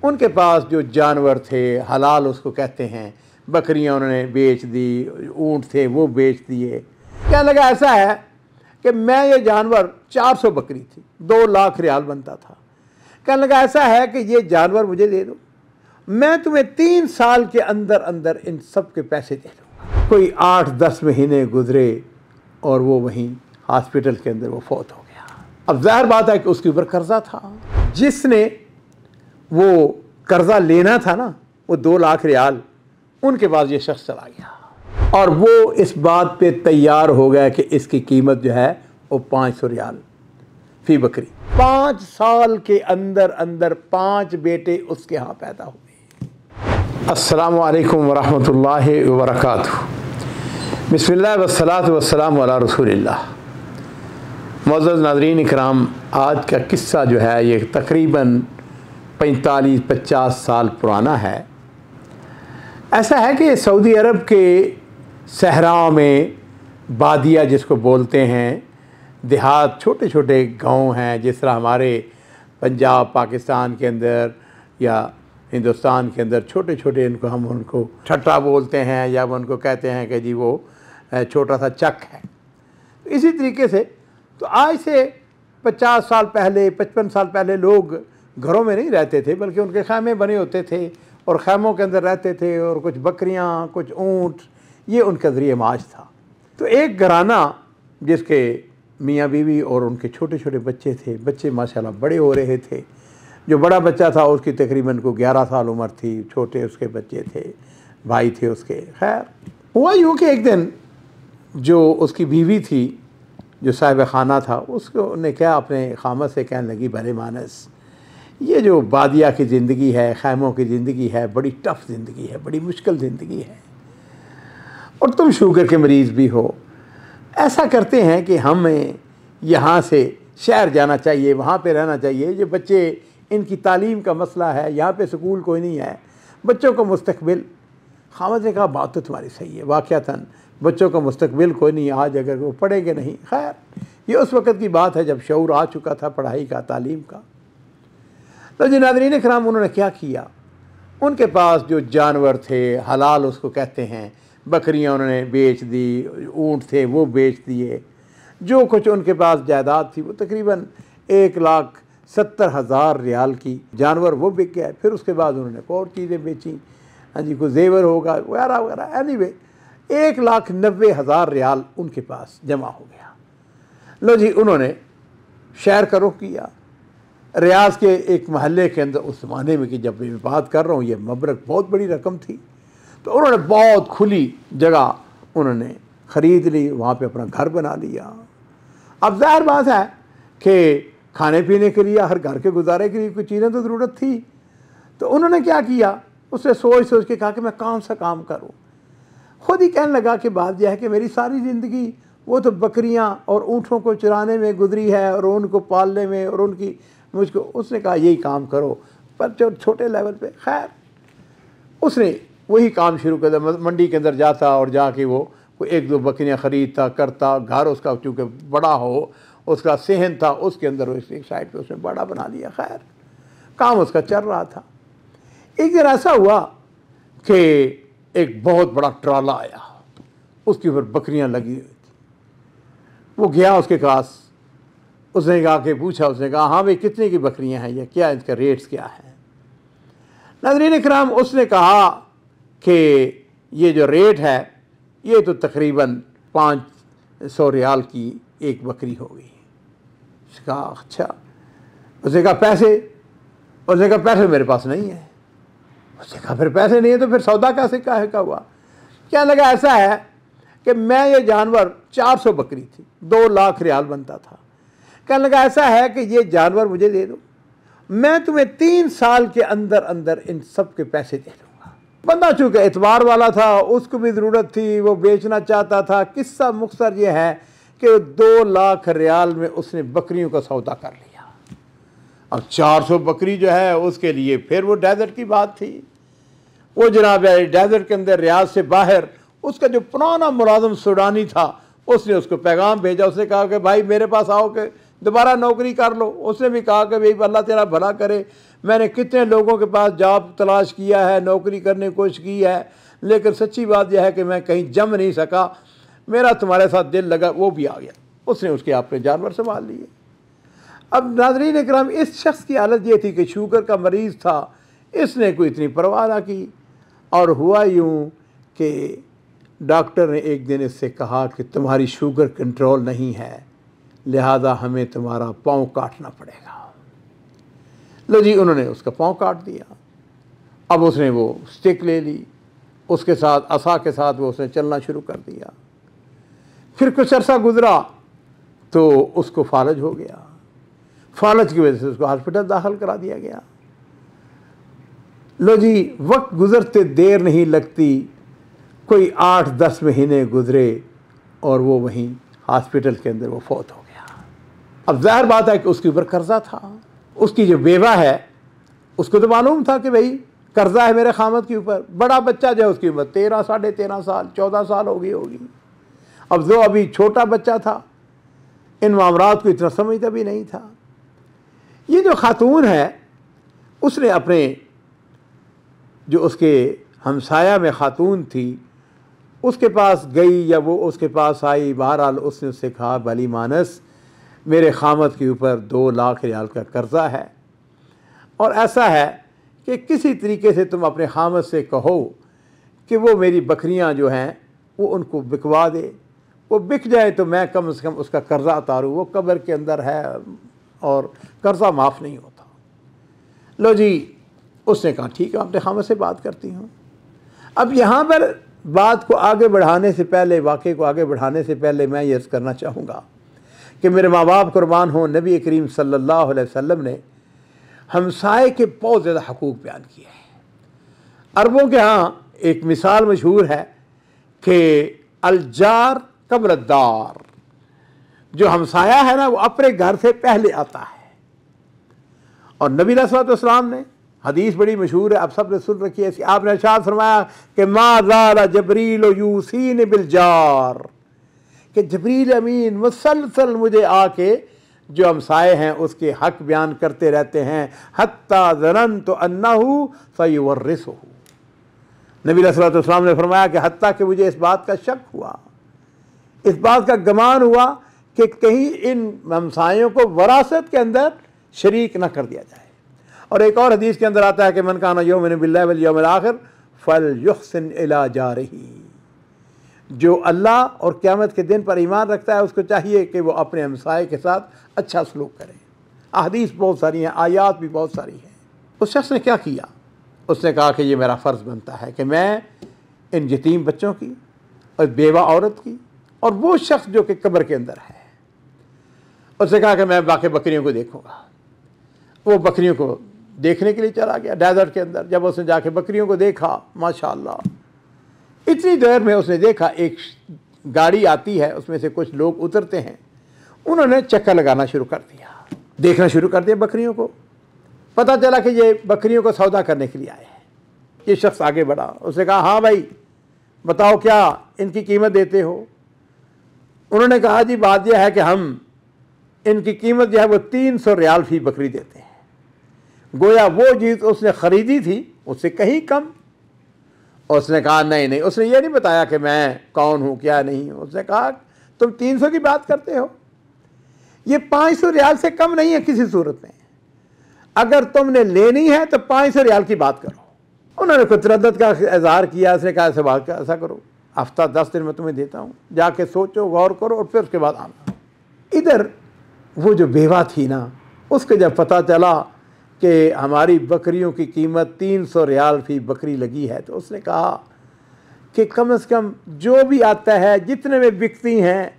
उनके पास जो जानवर थे हलाल उसको कहते हैं, बकरियां उन्होंने बेच दी, ऊँट थे वो बेच दिए। कहने लगा ऐसा है कि मैं ये जानवर 400 बकरी थी, 2 लाख रियाल बनता था। कहने लगा ऐसा है कि ये जानवर मुझे दे दो, मैं तुम्हें 3 साल के अंदर अंदर इन सब के पैसे दे दूँगा। कोई 8-10 महीने गुजरे और वो वहीं हॉस्पिटल के अंदर वो फौत हो गया। अब ज़ाहिर बात है कि उसके ऊपर कर्जा था। जिसने वो कर्जा लेना था ना, वो 2 लाख रियाल, उनके पास ये शख्स चला गया और वो इस बात पे तैयार हो गया कि इसकी कीमत जो है वो 500 रियाल फी बकरी। 5 साल के अंदर अंदर 5 बेटे उसके यहाँ पैदा हुए। अस्सलामु अलैकुम वरहमतुल्लाहि वबरकातुहू। बिस्मिल्लाह वस्सलातु वस्सलामु अला रसूलिल्लाह। मुअज़्ज़ज़ नाज़रीन इकराम, आज का किस्सा जो है ये तकरीबन 45-50 साल पुराना है। ऐसा है कि सऊदी अरब के सहरा में बादिया जिसको बोलते हैं, देहात, छोटे छोटे गांव हैं, जिस तरह हमारे पंजाब पाकिस्तान के अंदर या हिंदुस्तान के अंदर छोटे छोटे हम उनको ठट्टा बोलते हैं या उनको कहते हैं कि जी वो छोटा सा चक है। इसी तरीके से तो आज से 50 साल पहले, 55 साल पहले लोग घरों में नहीं रहते थे, बल्कि उनके खैमे बने होते थे और खैमों के अंदर रहते थे और कुछ बकरियां, कुछ ऊँट, ये उनका ज़रिए माश था। तो एक घराना जिसके मियाँ बीवी और उनके छोटे छोटे बच्चे थे, बच्चे माशाल्लाह बड़े हो रहे थे। जो बड़ा बच्चा था उसकी तकरीबन को 11 साल उम्र थी, छोटे उसके बच्चे थे, भाई थे उसके। खैर हुआ यूँ कि एक दिन जो उसकी बीवी थी, जो साहिब खाना था, उसको ने क्या अपने खामद से कहने लगी, भले मानस, ये जो बादिया की ज़िंदगी है, खैमों की ज़िंदगी है, बड़ी टफ़ ज़िंदगी है, बड़ी मुश्किल ज़िंदगी है, और तुम शुगर के मरीज़ भी हो। ऐसा करते हैं कि हमें यहाँ से शहर जाना चाहिए, वहाँ पे रहना चाहिए। ये बच्चे, इनकी तालीम का मसला है, यहाँ पे स्कूल कोई नहीं है, बच्चों का मुस्तकबिल। खामद ने कहा बात तो तुम्हारी सही है, वाक़यातन बच्चों का मुस्तकबिल कोई नहीं, आज अगर वो पढ़ेंगे नहीं। खैर ये उस वक़्त की बात है जब शऊर आ चुका था पढ़ाई का, तालीम का। तो जी नाज़रीन इकराम, उन्होंने क्या किया, उनके पास जो जानवर थे हलाल उसको कहते हैं, बकरियां उन्होंने बेच दी, ऊँट थे वो बेच दिए, जो कुछ उनके पास जायदाद थी वो तकरीबन 1,70,000 रियाल की जानवर वो बिक गया। फिर उसके बाद उन्होंने और चीज़ें बेची, हाँ जी, कोई जेवर होगा वगैरह वगैरह। एनीवे 1,90,000 रियाल उनके पास जमा हो गया। लो जी, उन्होंने शहर का रुख किया। रियाज के एक महल्ले के अंदर, उस ज़माने में कि जब मैं बात कर रहा हूँ ये मबलग बहुत बड़ी रकम थी, तो उन्होंने बहुत खुली जगह उन्होंने ख़रीद ली, वहाँ पे अपना घर बना लिया। अब ज़ाहिर बात है कि खाने पीने के लिए, हर घर के गुजारे के लिए कुछ चीज़ें तो ज़रूरत थी। तो उन्होंने क्या किया, उसने सोच सोच के कहा कि मैं कौन सा काम करूँ। ख़ुद ही कहने लगा कि बात यह है कि मेरी सारी ज़िंदगी वो तो बकरियाँ और ऊँटों को चराने में गुजरी है और उनको पालने में, और उनकी मुझको, उसने कहा यही काम करो, पर जो छोटे लेवल पे। खैर उसने वही काम शुरू कर दिया। मंडी के अंदर जाता और जाके वो कोई 1-2 बकरियां ख़रीदता करता। घर उसका चूँकि बड़ा हो, उसका सहन था, उसके अंदर एक साइड पे उसने बड़ा बना लिया। खैर काम उसका चल रहा था। एक दिन ऐसा हुआ कि एक बहुत बड़ा ट्राला आया, उसके ऊपर बकरियां लगी हुई थी। वो गया उसके पास, उसने कहा कि पूछा, उसने कहा हाँ भाई कितने की बकरियां हैं ये, क्या इसका रेट्स क्या है। नाज़रीन इकराम, उसने कहा कि ये जो रेट है ये तो तकरीबन 500 रियाल की एक बकरी हो गई। उसने कहा अच्छा। उसने कहा पैसे, उसने कहा पैसे मेरे पास नहीं है। उसने कहा फिर पैसे नहीं है तो फिर सौदा कैसे का हुआ। क्या लगा ऐसा है कि मैं ये जानवर 400 बकरी थी, 2 लाख रियाल बनता था। कहने लगा ऐसा है कि ये जानवर मुझे दे दो, मैं तुम्हें 3 साल के अंदर अंदर इन सब के पैसे दे दूँगा। बंदा चूँकि एतबार वाला था, उसको भी ज़रूरत थी, वो बेचना चाहता था। किस्सा मुख्तसर ये है कि 2 लाख रियाल में उसने बकरियों का सौदा कर लिया। अब 400 बकरी जो है उसके लिए फिर वो डेजर्ट की बात थी। वो जनाब डेजर्ट के अंदर रियाज से बाहर उसका जो पुराना मुलाजिम सूडानी था, उसने उसको पैगाम भेजा। उसने कहा कि भाई मेरे पास आओ कि दोबारा नौकरी कर लो। उसने भी कहा कि भाई अल्लाह तेरा भला करे, मैंने कितने लोगों के पास जॉब तलाश किया है, नौकरी करने की कोशिश की है, लेकिन सच्ची बात यह है कि मैं कहीं जम नहीं सका। मेरा तुम्हारे साथ दिल लगा, वो भी आ गया। उसने उसके अपने जानवर संभाल लिए। अब नाज़रीन इकराम, इस शख्स की हालत ये थी कि शुगर का मरीज़ था, इसने कोई इतनी परवाह ना की। और हुआ यूँ कि डॉक्टर ने एक दिन इससे कहा कि तुम्हारी शुगर कंट्रोल नहीं है, लिहाजा हमें तुम्हारा पाँव काटना पड़ेगा। लो जी, उन्होंने उसका पाँव काट दिया। अब उसने वो स्टिक ले ली, उसके साथ असा के साथ वो उसने चलना शुरू कर दिया। फिर कुछ अरसा गुजरा तो उसको फालज हो गया। फालज की वजह से उसको हॉस्पिटल दाखिल करा दिया गया। लो जी, वक्त गुजरते देर नहीं लगती, कोई 8-10 महीने गुजरे और वो वहीं हॉस्पिटल के अंदर वो फौत हो गया। अब ज़ाहिर बात है कि उसके ऊपर कर्जा था। उसकी जो बेवा है उसको तो मालूम था कि भाई कर्जा है मेरे खामद के ऊपर। बड़ा बच्चा जो है उसकी उम्र 13, 13.5 साल, 14 साल हो गई होगी। अब जो अभी छोटा बच्चा था, इन मामलात को इतना समझता भी नहीं था। ये जो खातून है, उसने अपने जो उसके हमसाया में खातून थी उसके पास गई या वो उसके पास आई। बहरहाल उसने उससे कहा, भली मानस, मेरे खामद के ऊपर 2 लाख रियाल का कर्ज़ा है और ऐसा है कि किसी तरीके से तुम अपने खामद से कहो कि वो मेरी बकरियां जो हैं वो उनको बिकवा दे। वो बिक जाए तो मैं कम से कम उसका कर्ज़ा उतारूँ। वो कब्र के अंदर है और कर्ज़ा माफ़ नहीं होता। लो जी, उसने कहा ठीक है, अपने खामद से बात करती हूँ। अब यहाँ पर बात को आगे बढ़ाने से पहले, वाक़े को आगे बढ़ाने से पहले मैं ये अर्ज़ करना चाहूँगा कि मेरे माँ बाप कुर्बान हों, नबी करीम सल्लल्लाहु अलैहि वसल्लम ने हमसाए के बहुत ज़्यादा हकूक़ बयान किए हैं। अरबों के यहाँ एक मिसाल मशहूर है कि अलजार कब्ल दार, जो हमसाया है ना वो अपने घर से पहले आता है। और नबी अलैहिस्सलाम ने हदीस बड़ी मशहूर है, आप सब ने सुन रखी है। आपने इरशाद फरमाया कि मा ज़ाला जबरील यूसीनी बिल जार, कि जबरील अमीन मुसलसल मुझे आके जो हमसाए हैं उसके हक बयान करते रहते हैं। हत्ता ज़ननतु अन्नहु सयुवर्रिसुहु, नबी अलैहिस्सलाम ने फरमाया कि हत्ता कि मुझे इस बात का शक हुआ, इस बात का गुमान हुआ कि कहीं इन हमसायों को वरासत के अंदर शरीक न कर दिया जाए। और एक और हदीस के अंदर आता है कि मन काना युमिनु बिल्लाहि वल यौमिल आखिर फलयुहसिन इला जारिही, जो अल्लाह और क़यामत के दिन पर ईमान रखता है उसको चाहिए कि वो अपने हमसाए के साथ अच्छा सलूक करे। अहदीस बहुत सारी हैं, आयात भी बहुत सारी हैं। उस शख्स ने क्या किया, उसने कहा कि ये मेरा फ़र्ज़ बनता है कि मैं इन यतीम बच्चों की और बेवा औरत की, और वो शख्स जो कि कब्र के अंदर है, उसने कहा कि मैं बाकी बकरियों को देखूँगा। वो बकरियों को देखने के लिए चला गया डेजर्ट के अंदर। जब उसने जाके बकरियों को देखा, माशाअल्लाह, इतनी देर में उसने देखा एक गाड़ी आती है, उसमें से कुछ लोग उतरते हैं। उन्होंने चक्कर लगाना शुरू कर दिया, देखना शुरू कर दिया बकरियों को। पता चला कि ये बकरियों को सौदा करने के लिए आए हैं। ये शख्स आगे बढ़ा, उसने कहा हाँ भाई बताओ क्या इनकी कीमत देते हो। उन्होंने कहा जी बात यह है कि हम इनकी कीमत जो है वो 300 रियाल फी बकरी देते हैं। गोया वो चीज़ उसने ख़रीदी थी उससे कहीं कम। उसने कहा नहीं नहीं, उसने ये नहीं बताया कि मैं कौन हूँ क्या नहीं हूँ। उसने कहा तुम 300 की बात करते हो, ये 500 रियाल से कम नहीं है किसी सूरत में। अगर तुमने लेनी है तो 500 रियाल की बात करो। उन्होंने कुछ तरद्दुद का इज़हार किया। उसने कहा ऐसा करो, हफ्ता 10 दिन में तुम्हें देता हूँ, जाके सोचो गौर करो और फिर उसके बाद आना। इधर वो जो बेवा थी ना, उसके जब पता चला कि हमारी बकरियों की कीमत 300 रियाल फी बकरी लगी है, तो उसने कहा कि कम से कम जो भी आता है, जितने में बिकती हैं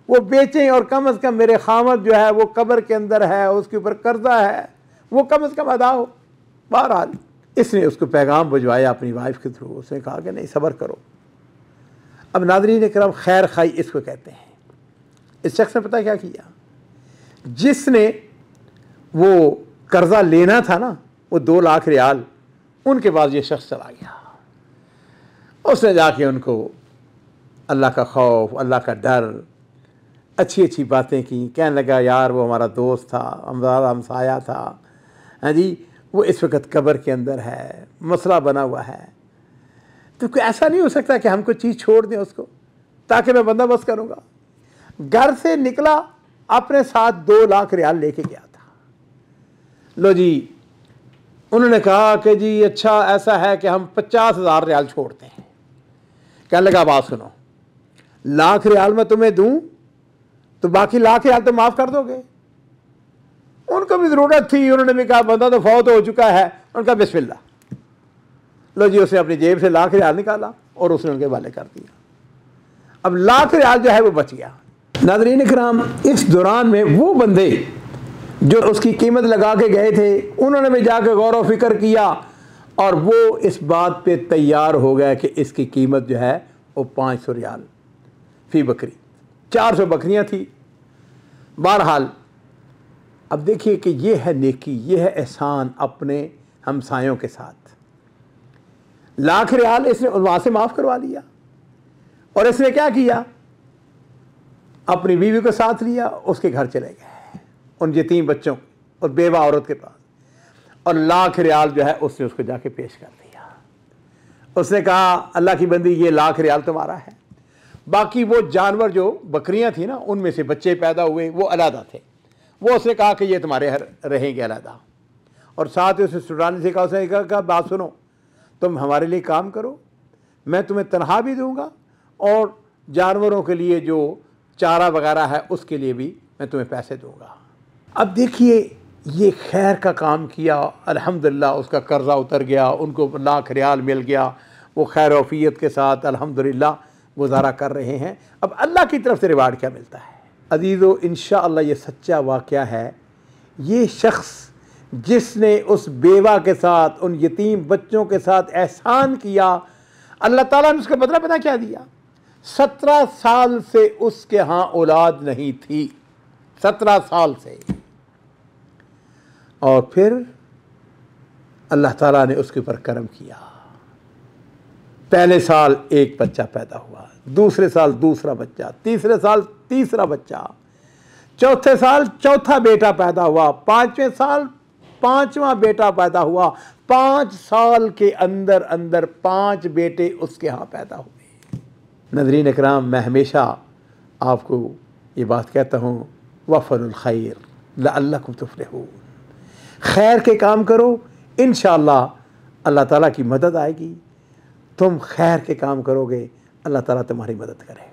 वो बेचें, और कम से कम मेरे खामद जो है वो कब्र के अंदर है, उसके ऊपर कर्जा है, वो कम से कम अदा हो। बहरहाल इसने उसको पैगाम भिजवाया अपनी वाइफ के थ्रू। उसने कहा कि नहीं सब्र करो। अब नाज़रीन इकराम, खैर खाई इसको कहते हैं। इस शख्स ने पता क्या किया, जिसने वो कर्जा लेना था ना, वो 2 लाख रियाल, उनके पास ये शख्स चला गया। उसने जाके उनको अल्लाह का खौफ, अल्लाह का डर, अच्छी अच्छी बातें की। कहने लगा यार वो हमारा दोस्त था, हमारा हमसाया था, हाँ जी, वो इस वक्त कब्र के अंदर है, मसला बना हुआ है। तो कोई ऐसा नहीं हो सकता कि हम कोई चीज़ छोड़ दें उसको ताकि मैं बंदोबस्त करूँगा। घर से निकला, अपने साथ 2 लाख रियाल लेके गया था। लो जी, उन्होंने कहा कि जी अच्छा ऐसा है कि हम 50,000 रियाल छोड़ते हैं। कहने लगा बात सुनो, लाख रियाल मैं तुम्हें दूं तो बाकी लाख रियाल तो माफ़ कर दोगे? उनको भी ज़रूरत थी, उन्होंने भी कहा बंदा तो फौत हो चुका है। उनका बिस्मिल्लाह। लो जी, उसने अपनी जेब से लाख रियाल निकाला और उसने उनके वाले कर दिया। अब लाख रियाल जो है वो बच गया। नाज़रीन इकराम, इस दौरान में वो बंदे जो उसकी कीमत लगा के गए थे, उन्होंने भी जाकर गौर व फिक्र किया और वो इस बात पे तैयार हो गया कि इसकी कीमत जो है वो 500 रियाल फ़ी बकरी, 400 बकरियां थी। बहरहाल अब देखिए कि ये है नेकी, ये है एहसान अपने हमसायों के साथ। लाख रियाल इसने वहाँ से माफ़ करवा लिया और इसने क्या किया, अपनी बीवी को साथ लिया, उसके घर चले गए उन यतीम बच्चों और बेवा औरत के पास, और लाख रियाल जो है उसने उसको जाके पेश कर दिया। उसने कहा अल्लाह की बंदी, ये लाख रियाल तुम्हारा है। बाकी वो जानवर जो बकरियां थी ना, उनमें से बच्चे पैदा हुए, वो अलहदा थे, वो उसने कहा कि ये तुम्हारे रहेंगे अलहदा। और साथ ही उसने सुडानी से कहा, उसने कहा बात सुनो, तुम हमारे लिए काम करो, मैं तुम्हें तनख्वाह भी दूंगा और जानवरों के लिए जो चारा वगैरह है उसके लिए भी मैं तुम्हें पैसे दूंगा। अब देखिए, ये खैर का काम किया, अल्हम्दुलिल्लाह उसका कर्ज़ा उतर गया, उनको लाख रियाल मिल गया, वो खैर वफ़ियत के साथ अल्हम्दुलिल्लाह गुजारा कर रहे हैं। अब अल्लाह की तरफ से रिवार्ड क्या मिलता है अज़ीज़ो, इंशाअल्लाह ये सच्चा वाक़या है। ये शख्स जिसने उस बेवा के साथ, उन यतीम बच्चों के साथ एहसान किया, अल्लाह ताला ने उसका बदला पता क्या दिया? 17 साल से उसके यहाँ औलाद नहीं थी, 17 साल से, और फिर अल्लाह ताला ने उसके ऊपर करम किया। पहले साल एक बच्चा पैदा हुआ, दूसरे साल दूसरा बच्चा, तीसरे साल तीसरा बच्चा, चौथे साल चौथा बेटा पैदा हुआ, 5वें साल 5वां बेटा पैदा हुआ। 5 साल के अंदर अंदर 5 बेटे उसके यहाँ पैदा हुए। नाज़रीन इकराम, मैं हमेशा आपको ये बात कहता हूँ, वफ़लुल खैर लअल्लकुम तुफ़लिहून, खैर के काम करो, इंशाअल्लाह अल्लाह ताला की मदद आएगी। तुम खैर के काम करोगे, अल्लाह ताला तुम्हारी मदद करेगा।